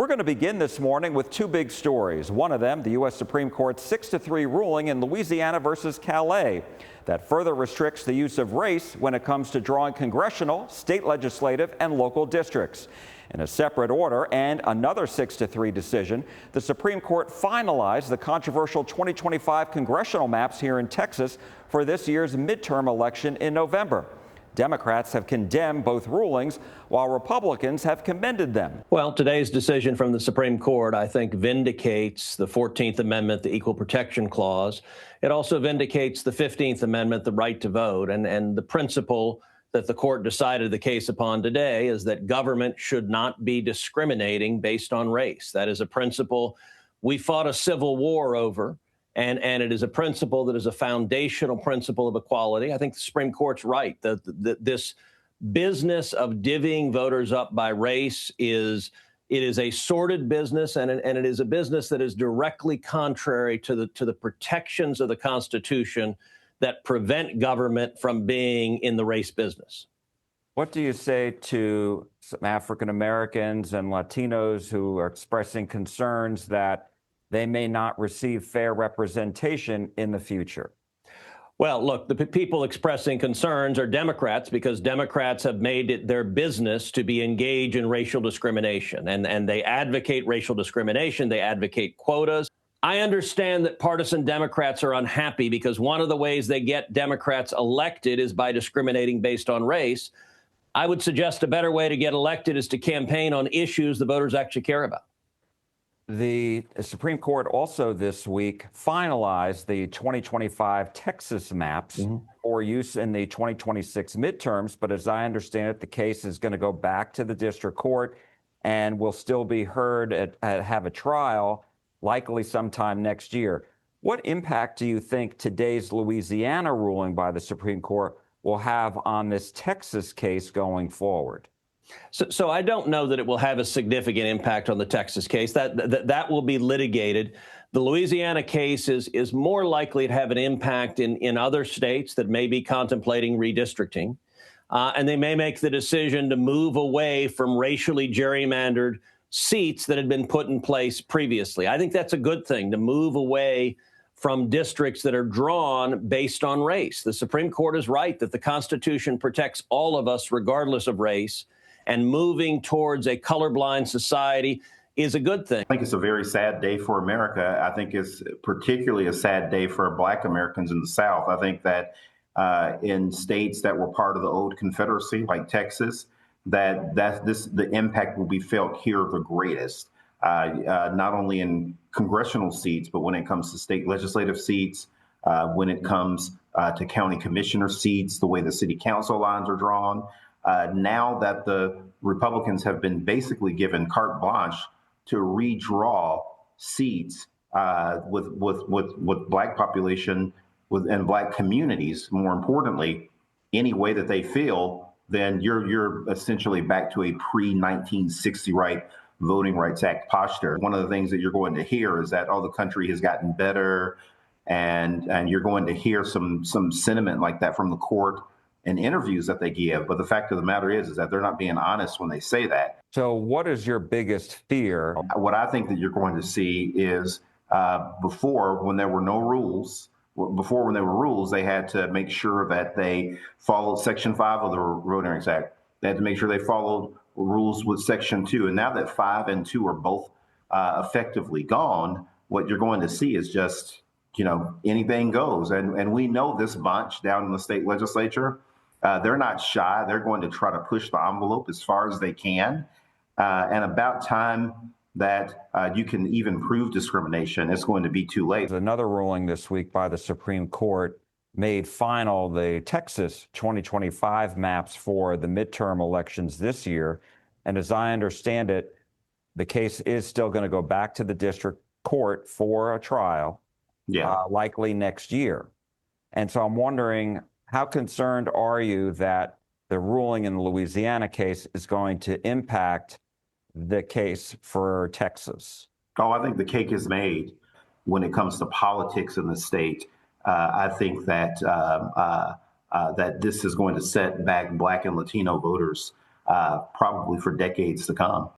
We're going to begin this morning with two big stories. One of them, the U.S. Supreme Court's 6-3 ruling in Louisiana versus Calais that further restricts the use of race when it comes to drawing congressional, state legislative, and local districts. In a separate order and another 6-3 decision, the Supreme Court finalized the controversial 2025 congressional maps here in Texas for this year's midterm election in November. Democrats have condemned both rulings, while Republicans have commended them. Well, today's decision from the Supreme Court, I think, vindicates the 14th Amendment, the Equal Protection Clause. It also vindicates the 15th Amendment, the right to vote. And the principle that the court decided the case upon today is that government should not be discriminating based on race. That is a principle we fought a civil war over. And it is a principle that is a foundational principle of equality. I think the Supreme Court's right that this business of divvying voters up by race is a sordid business, and it is a business that is directly contrary to the protections of the Constitution that prevent government from being in the race business. What do you say to some African Americans and Latinos who are expressing concerns that they may not receive fair representation in the future? Well, look, the people expressing concerns are Democrats, because Democrats have made it their business to be engaged in racial discrimination, and they advocate racial discrimination. They advocate quotas. I understand that partisan Democrats are unhappy because one of the ways they get Democrats elected is by discriminating based on race. I would suggest a better way to get elected is to campaign on issues the voters actually care about. The Supreme Court also this week finalized the 2025 Texas maps for use in the 2026 midterms. But as I understand it, the case is going to go back to the district court and will still be heard have a trial, likely sometime next year. What impact do you think today's Louisiana ruling by the Supreme Court will have on this Texas case going forward? So I don't know that it will have a significant impact on the Texas case. That will be litigated. The Louisiana case is more likely to have an impact in other states that may be contemplating redistricting. And they may make the decision to move away from racially gerrymandered seats that had been put in place previously. I think that's a good thing, to move away from districts that are drawn based on race. The Supreme Court is right that the Constitution protects all of us regardless of race. And moving towards a colorblind society is a good thing. I think it's a very sad day for America. I think it's particularly a sad day for Black Americans in the South. I think that in states that were part of the old Confederacy, like Texas, the impact will be felt here the greatest, not only in congressional seats, but when it comes to state legislative seats, when it comes to county commissioner seats, the way the city council lines are drawn. Now that the Republicans have been basically given carte blanche to redraw seats with Black population and Black communities, more importantly, any way that they feel, then you're essentially back to a pre-1960 Voting Rights Act posture. One of the things that you're going to hear is that, the country has gotten better, and you're going to hear some sentiment like that from the court in interviews that they give. But the fact of the matter is that they're not being honest when they say that. So what is your biggest fear? What I think that you're going to see is before, when there were rules, they had to make sure that they followed Section 5 of the Voting Rights Act. They had to make sure they followed rules with Section 2. And now that 5 and 2 are both effectively gone, what you're going to see is just, anything goes. And we know this bunch down in the state legislature. They're not shy. They're going to try to push the envelope as far as they can. And about time that you can even prove discrimination, it's going to be too late. Another ruling this week by the Supreme Court made final the Texas 2025 maps for the midterm elections this year. And as I understand it, the case is still going to go back to the district court for a trial, likely next year. And so I'm wondering, how concerned are you that the ruling in the Louisiana case is going to impact the case for Texas? I think the cake is made when it comes to politics in the state. I think that that this is going to set back Black and Latino voters probably for decades to come.